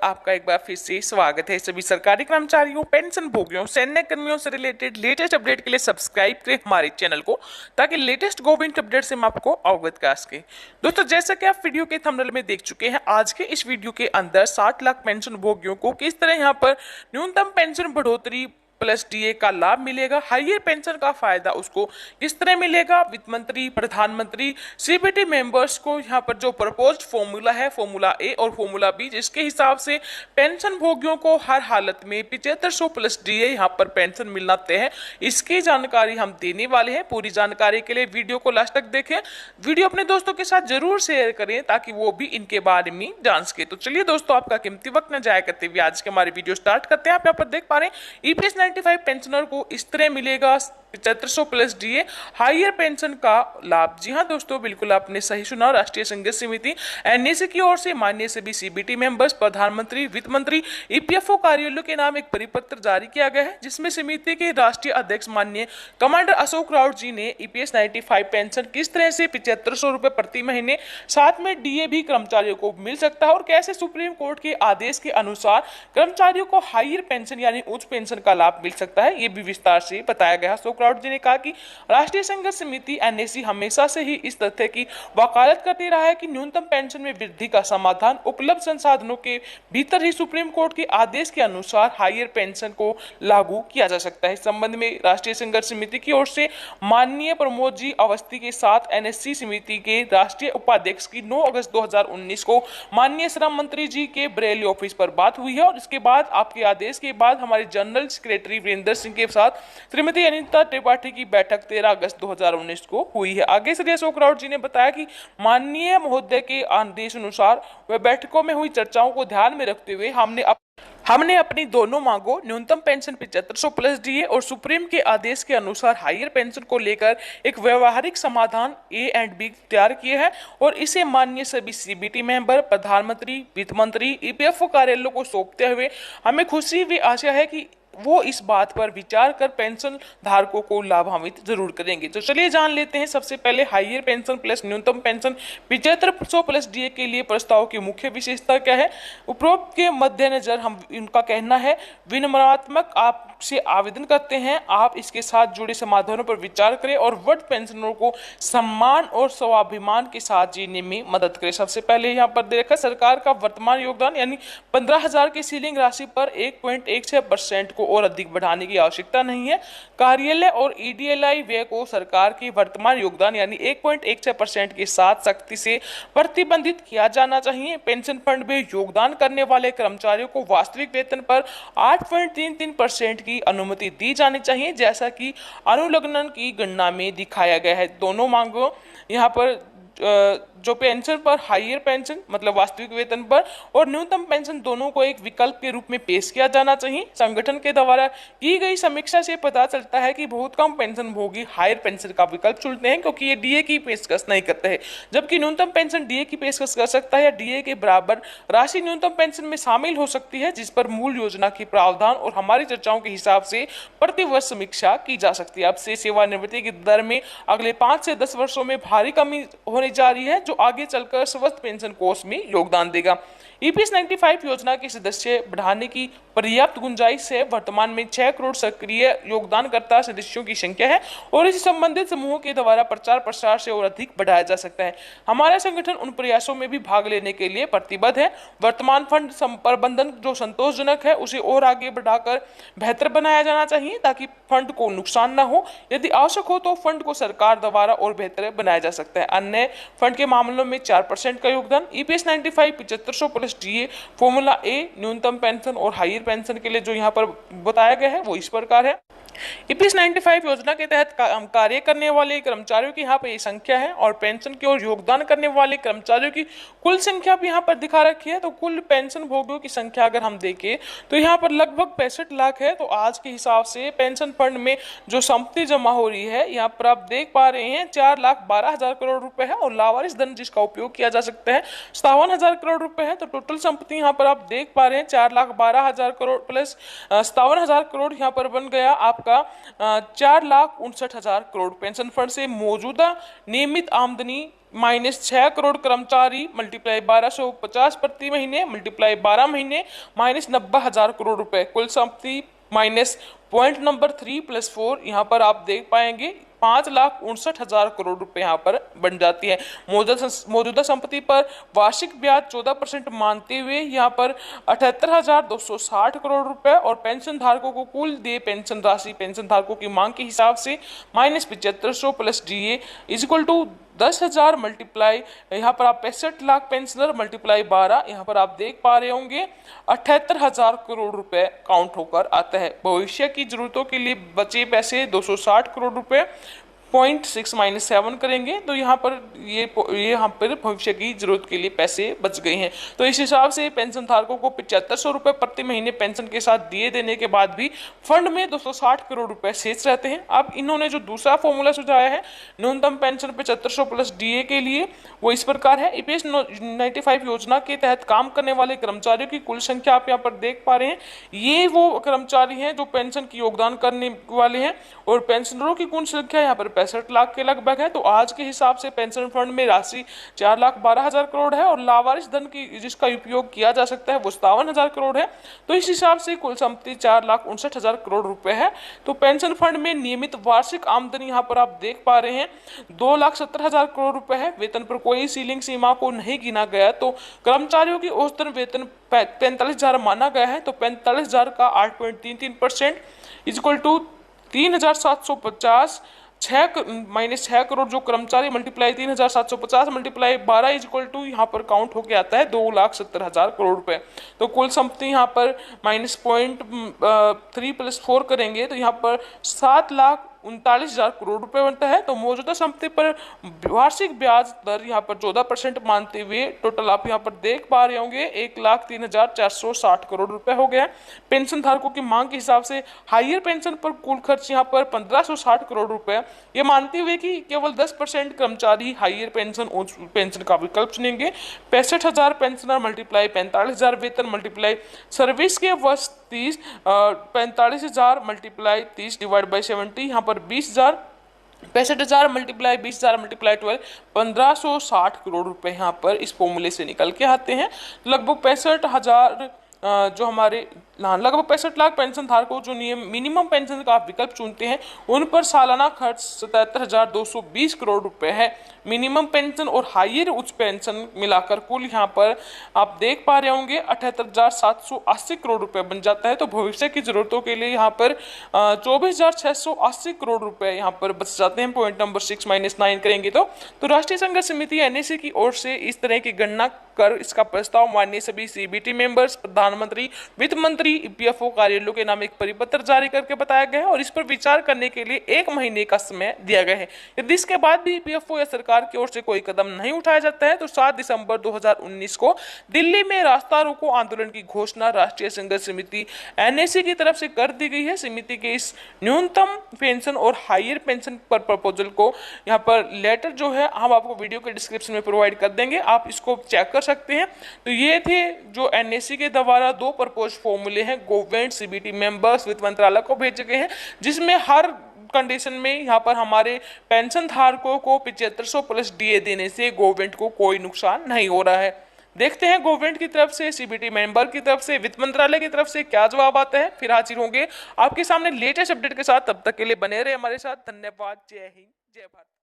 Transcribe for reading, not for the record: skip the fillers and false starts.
आपका एक बार फिर से स्वागत है। सभी सरकारी कर्मचारियों, पेंशन भोगियों, सैन्य कर्मियों से रिलेटेड लेटेस्ट अपडेट के लिए सब्सक्राइब करें हमारे चैनल को, ताकि लेटेस्ट गवर्नमेंट अपडेट से हम आपको अवगत करा सके। दोस्तों, जैसा कि आप वीडियो के थंबनेल में देख चुके हैं, आज के इस वीडियो के अंदर 60 लाख पेंशन भोगियों को किस तरह यहाँ पर न्यूनतम पेंशन बढ़ोतरी प्लस डीए का लाभ मिलेगा, हायर पेंशन का फायदा उसको किस तरह मिलेगा, वित्त मंत्री, प्रधानमंत्री, सीबीटी मेंबर्स को यहाँ पर जो प्रपोज्ड फॉर्मूला है, फॉर्मूला ए और फॉर्मूला बी, जिसके हिसाब से पेंशन भोगियों को हर हालत में 7500 प्लस डीए यहाँ पर पेंशन मिलना तय है, इसकी जानकारी हम देने वाले हैं। पूरी जानकारी के लिए वीडियो को लास्ट तक देखें, वीडियो अपने दोस्तों के साथ जरूर शेयर करें ताकि वो भी इनके बारे में जान सके। तो चलिए दोस्तों, आपका कीमती वक्त न जाया करते हुए आज के हमारे वीडियो स्टार्ट करते हैं। आप यहाँ पर देख पा रहे हैं ईपीएस 95 पेंशनर को इस तरह मिलेगा 7500 प्लस डीए हायर पेंशन का लाभ। जी हां दोस्तों, बिल्कुल आपने सही सुना। राष्ट्रीय संघर्ष समिति एनएसी की ओर से माननीय सभी सीबीटी मेंबर्स, प्रधानमंत्री, वित्त मंत्री, ईपीएफओ कार्यालयों के नाम एक परिपत्र जारी किया गया है, जिसमें समिति के राष्ट्रीय अध्यक्ष माननीय कमांडर अशोक राउत जी ने ईपीएस 95 पेंशन किस तरह से 7500 रुपए प्रति महीने, साथ में डीए भी कर्मचारियों को मिल सकता है और कैसे सुप्रीम कोर्ट के आदेश के अनुसार कर्मचारियों को हायर पेंशन यानी उच्च पेंशन का लाभ मिल सकता है, ये भी विस्तार से बताया गया। अशोक राउत जी ने कहा कि राष्ट्रीय संघर्ष समिति एनएसी हमेशा से ही इस तथ्य की वकालत करती रहा है कि न्यूनतम पेंशन में वृद्धि का समाधान उपलब्ध संसाधनों के भीतर ही सुप्रीम कोर्ट के आदेश के अनुसार हायर पेंशन को लागू किया जा सकता है। इस संबंध में राष्ट्रीय संघर्ष समिति की ओर से माननीय प्रमोद जी अवस्थी के साथ एनएससी समिति के राष्ट्रीय उपाध्यक्ष की 9 अगस्त 2019 को माननीय श्रम मंत्री जी के बरेली ऑफिस पर बात हुई है और इसके बाद आपके आदेश के बाद हमारे जनरल सेक्रेटरी वीरेंद्र सिंह के साथ श्रीमती अनिता त्रिपाठी की बैठक 13 अगस्त 2019 को हुई है। आगे श्री अशोक राउत जी ने बताया कि माननीय महोदय के आदेश अनुसार वह बैठकों में हुई चर्चाओं को ध्यान में रखते हुए हमने अपनी दोनों मांगों न्यूनतम पेंशन 7500 प्लस डीए और सुप्रीम के आदेश के अनुसार हायर पेंशन को लेकर एक व्यवहारिक समाधान ए एंड बी तैयार किए हैं और इसे माननीय सभी सीबीटी मेंबर, प्रधानमंत्री, वित्त मंत्री, ईपीएफओ कार्यालयों को सौंपते हुए हमें खुशी भी आशा है कि वो इस बात पर विचार कर पेंशन धारकों को लाभान्वित जरूर करेंगे। तो चलिए जान लेते हैं सबसे पहले हायर पेंशन प्लस न्यूनतम पेंशन 7500 प्लस डीए के लिए प्रस्ताव की मुख्य विशेषता क्या है। उपरोक्त के मद्देनजर हम इनका कहना है विनम्रात्मक आपसे आवेदन करते हैं आप इसके साथ जुड़े समाधानों पर विचार करें और वर्ग पेंशनरों को सम्मान और स्वाभिमान के साथ जीने में मदद करें। सबसे पहले यहाँ पर देखा सरकार का वर्तमान योगदान यानी 15,000 की सीलिंग राशि पर 1.16% को और अधिक बढ़ाने की आवश्यकता नहीं है। कार्यालय और ईडीएलआई व्यय को सरकार के वर्तमान योगदान यानी 1.16% के साथ सख्ती से प्रतिबंधित किया जाना चाहिए। पेंशन फंड में योगदान करने वाले कर्मचारियों को वास्तविक वेतन पर 8.33% की अनुमति दी जानी चाहिए, जैसा कि अनुलग्नन की गणना में दिखाया गया है। दोनों मांगों यहाँ पर जो पेंशन पर हायर पेंशन मतलब वास्तविक वेतन पर और न्यूनतम पेंशन दोनों को एक विकल्प के रूप में पेश किया जाना चाहिए। संगठन के द्वारा की गई समीक्षा से पता चलता है कि बहुत कम पेंशन भोगी हायर पेंशन का विकल्प चुनते हैं क्योंकि ये डीए की पेशकश नहीं करते हैं, जबकि न्यूनतम पेंशन डीए की पेशकश कर सकता है या डीए के बराबर राशि न्यूनतम पेंशन में शामिल हो सकती है, जिस पर मूल योजना के प्रावधान और हमारी चर्चाओं के हिसाब से प्रतिवर्ष समीक्षा की जा सकती है। अब से सेवानिवृत्ति की दर में अगले 5 से 10 वर्षों में भारी कमी होने जा रही है, जो आगे चलकर स्वस्थ पेंशन कोष में योगदान देगा। ईपीएस 95 योजना के सदस्य बढ़ाने की पर्याप्त गुंजाइश है। वर्तमान में 6 करोड़ सक्रिय योगदानकर्ता सदस्यों की संख्या है और इस संबंधित समूहों के द्वारा प्रचार प्रसार से और अधिक बढ़ाया जा सकता है। हमारा संगठन उन प्रयासों में भी भाग लेने के लिए प्रतिबद्ध है। वर्तमान फंड प्रबंधन जो संतोषजनक है उसे और आगे बढ़ाकर बेहतर बनाया जाना चाहिए ताकि फंड को नुकसान न हो। यदि आवश्यक हो तो फंड को सरकार द्वारा और बेहतर बनाया जा सकता है। अन्य फंड के मामलों में 4% का योगदान। ईपीएस 95 7500 प्लस डीए फॉर्मूला ए न्यूनतम पेंशन और हायर पेंशन के लिए जो यहाँ पर बताया गया है वो इस प्रकार है। ईपीएस 95 योजना के तहत कार्य करने वाले कर्मचारियों की यहाँ पर ये संख्या है और पेंशन की ओर योगदान करने वाले कर्मचारियों की कुल संख्या भी यहाँ पर दिखा रखी है। तो कुल पेंशन भोगियों की संख्या अगर हम देखें तो यहाँ पर लगभग 65 लाख है। तो आज के हिसाब से पेंशन फंड में जो संपत्ति जमा हो रही है यहाँ पर आप देख पा रहे हैं 4,12,000 करोड़ रुपए है और लावारिस धन जिसका उपयोग किया जा सकता है 57,000 करोड़ रुपए है। तो टोटल संपत्ति यहाँ पर आप देख पा रहे हैं 4,12,000 करोड़ प्लस 57,000 करोड़ यहाँ पर बन गया आपका 4,59,000 करोड़। पेंशन फंड से मौजूदा नियमित आमदनी -6 करोड़ कर्मचारी मल्टीप्लाई 1250 प्रति महीने मल्टीप्लाई 12 महीने -90,000 करोड़ रुपए। कुल संपत्ति माइनस पॉइंट नंबर 3+4, यहाँ पर आप देख पाएंगे 5,59,000 करोड़ रुपए यहाँ पर बन जाती है। मौजूदा संपत्ति पर वार्षिक ब्याज 14% मानते हुए यहाँ पर 78,260 करोड़ रुपए और पेंशन धारकों को कुल दिए पेंशन राशि पेंशन धारकों की मांग के हिसाब से -7500 plus DA equal to 10,000 multiply, यहाँ पर आप 65 लाख पेंशनर मल्टीप्लाई 12, यहाँ पर आप देख पा रहे होंगे 78,000 करोड़ रुपए काउंट होकर आता है। भविष्य की जरूरतों के लिए बचे पैसे 260 करोड़ रुपए 0.6 - 7 करेंगे तो यहाँ पर यहाँ पर भविष्य की जरूरत के लिए पैसे बच गए हैं। तो इस हिसाब से पेंशन धारकों को 7500 रुपए प्रति महीने पेंशन के साथ दिए देने के बाद भी फंड में 260 करोड़ रुपए शेष रहते हैं। अब इन्होंने जो दूसरा फॉर्मूला सुझाया है न्यूनतम पेंशन 7500 प्लस DA के लिए, वो इस प्रकार है। EPS 95 योजना के तहत काम करने वाले कर्मचारियों की कुल संख्या आप यहाँ पर देख पा रहे हैं। ये वो कर्मचारी हैं जो पेंशन की योगदान करने वाले हैं और पेंशनरों की कुल संख्या यहाँ पर 65 लाख के लगभग है। तो आज के हिसाब से पेंशन फंड में राशि 4,12,000 करोड़ है और लावारिस धन की जिसका उपयोग किया जा सकता है वो 57,000 करोड़ है। तो इस हिसाब से कुल संपत्ति 4,59,000 करोड़ रुपए है। तो पेंशन फंड में नियमित वार्षिक आमदनी यहाँ पर आप देख पा रहे हैं 2,70,000 करोड़ रुपए है। वेतन पर कोई सीलिंग सीमा को नहीं गिना गया, तो कर्मचारियों की औसतन वेतन 45,000 माना गया है। तो 45,000 का 8.33% इक्वल टू 3,750 -6 करोड़ जो कर्मचारी मल्टीप्लाई 3,750 मल्टीप्लाई 12 इक्वल टू यहाँ पर काउंट होके आता है 2,70,000 करोड़ रुपए। तो कुल संपत्ति यहाँ पर -0.3+4 करेंगे तो यहाँ पर 7,39,000 करोड़ रुपए बनता है। तो मौजूदा संपत्ति पर वार्षिक ब्याज दर यहाँ पर 14% मानते हुए टोटल आप यहाँ पर देख पा रहे होंगे 1,03,460 करोड़ रुपए हो गया। पेंशन धारकों की मांग के हिसाब से हायर पेंशन पर कुल खर्च यहाँ पर 1,560 करोड़ रुपए, ये मानते हुए कि केवल 10% कर्मचारी हायर पेंशन का विकल्प चुनेंगे। 65,000 पेंशनर मल्टीप्लाई 45,000 वेतन मल्टीप्लाई सर्विस के वर्ष 30 45,000 मल्टीप्लाई 30 डिवाइड बाई 70 यहाँ पर 20,000 65,000 मल्टीप्लाई 20,000 मल्टीप्लाई 12 1,560 करोड़ रुपए यहाँ पर इस फॉर्मूले से निकल के आते हैं। लगभग 65,000 जो हमारे लगभग 65 लाख पेंशन धारकों जो मिनिमम पेंशन का विकल्प चुनते हैं उन पर सालाना खर्च 77,220 करोड़ रुपए है। मिनिमम पेंशन और हायर उच्च पेंशन मिलाकर कुल यहाँ पर आप देख पा रहे होंगे 78,780 करोड़ रुपए बन जाता है। तो भविष्य की जरूरतों के लिए यहाँ पर 24,680 करोड़ रुपए यहाँ पर बच जाते हैं। पॉइंट नंबर 6 - 9 करेंगे तो राष्ट्रीय संघर्ष समिति NSC की ओर से इस तरह की गणना कर इसका प्रस्ताव माननीय सभी CBT मेंबर्स, प्रधानमंत्री, वित्त मंत्री, EPFO कार्यालयों के नाम एक परिपत्र जारी करके बताया गया है और इस पर विचार करने के लिए 1 महीने का समय दिया गया है। यदि इसके बाद भी EPFO या सरकार की ओर से कोई कदम नहीं उठाया जाता है तो 7 दिसंबर 2019 को दिल्ली में रास्ता रोको आंदोलन की घोषणा राष्ट्रीय संघर्ष समिति NSC की तरफ से कर दी गई है। समिति के इस न्यूनतम पेंशन और हायर पेंशन पर प्रपोजल को यहाँ पर लेटर जो है हम आपको वीडियो के डिस्क्रिप्शन में प्रोवाइड कर देंगे, आप इसको चेक कर सकते हैं। तो ये थे जो NSC के द्वारा 2 प्रपोज फॉर्मूले हैं गवर्नमेंट CBT मेंबर्स वित्त मंत्रालय को भेजे गए हैं, जिसमें हर कंडीशन में यहाँ पर हमारे पेंशन धारकों को 7500 प्लस DA देने से गवर्नमेंट को कोई नुकसान नहीं हो रहा है। देखते हैं गवर्नमेंट की तरफ से, CBT मेंबर की तरफ से, वित्त मंत्रालय की तरफ से क्या जवाब आता है। फिर हाजिर होंगे आपके सामने लेटेस्ट अपडेट के साथ, तब तक के लिए बने रहे हमारे साथ। धन्यवाद। जय हिंद, जय भारत।